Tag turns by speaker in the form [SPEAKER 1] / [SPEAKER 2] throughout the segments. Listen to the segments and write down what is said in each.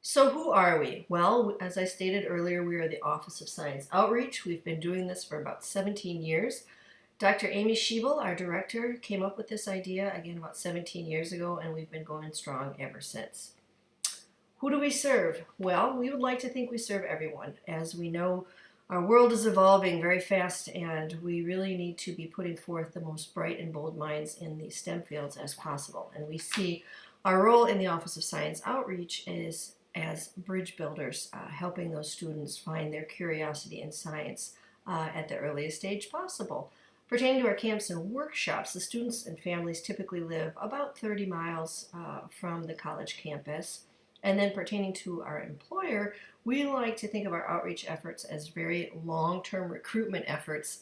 [SPEAKER 1] So who are we? Well, as I stated earlier, we are the Office of Science Outreach. We've been doing this for about 17 years. Dr. Amy Schiebel, our director, came up with this idea again about 17 years ago, and we've been going strong ever since. Who do we serve? Well, we would like to think we serve everyone. As we know, our world is evolving very fast, and we really need to be putting forth the most bright and bold minds in the STEM fields as possible. And we see our role in the Office of Science Outreach is as bridge builders, helping those students find their curiosity in science at the earliest stage possible. Pertaining to our camps and workshops, the students and families typically live about 30 miles from the college campus. And then pertaining to our employer, we like to think of our outreach efforts as very long-term recruitment efforts,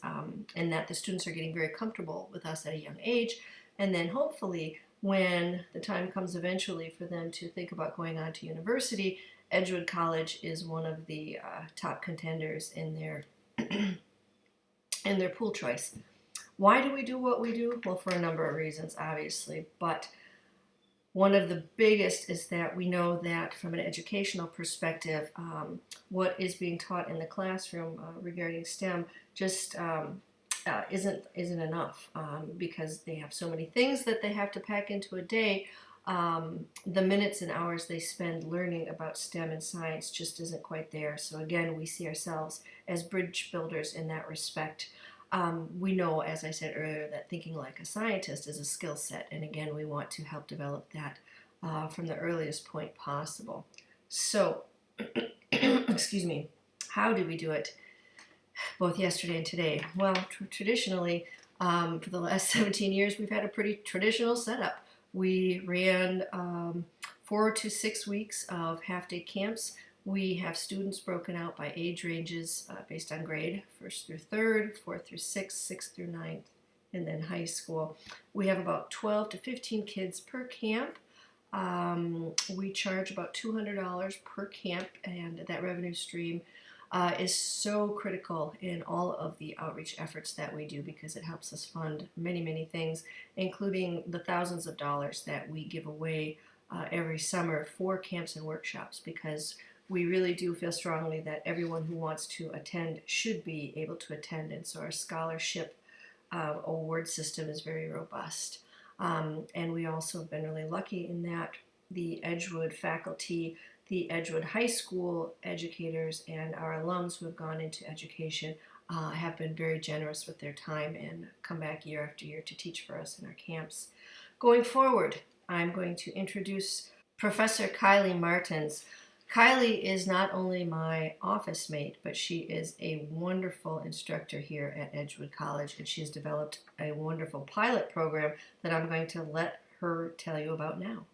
[SPEAKER 1] and that the students are getting very comfortable with us at a young age. And then hopefully when the time comes eventually for them to think about going on to university, Edgewood College is one of the top contenders in their in their pool choice. Why do we do what we do? Well, for a number of reasons, obviously, but one of the biggest is that we know that from an educational perspective, what is being taught in the classroom regarding STEM just isn't enough because they have so many things that they have to pack into a day. The minutes and hours they spend learning about STEM and science just isn't quite there. So again, we see ourselves as bridge builders in that respect. We know, as I said earlier, that thinking like a scientist is a skill set, and again, we want to help develop that from the earliest point possible. So, excuse me, how do we do it? Both yesterday and today. Well, traditionally, for the last 17 years, we've had a pretty traditional setup. We ran 4 to 6 weeks of half-day camps. We have students broken out by age ranges based on grade, 1st through 3rd, 4th through 6th, 6th through 9th, and then high school. We have about 12 to 15 kids per camp. We charge about $200 per camp, and that revenue stream is so critical in all of the outreach efforts that we do because it helps us fund many, many things, including the thousands of dollars that we give away every summer for camps and workshops, because we really do feel strongly that everyone who wants to attend should be able to attend, and so our scholarship award system is very robust. And we also have been really lucky in that the Edgewood faculty, the Edgewood High School educators, and our alums who have gone into education have been very generous with their time and come back year after year to teach for us in our camps. Going forward, I'm going to introduce Professor Kylie Martins. Kylie is not only my office mate, but she is a wonderful instructor here at Edgewood College, and she has developed a wonderful pilot program that I'm going to let her tell you about now.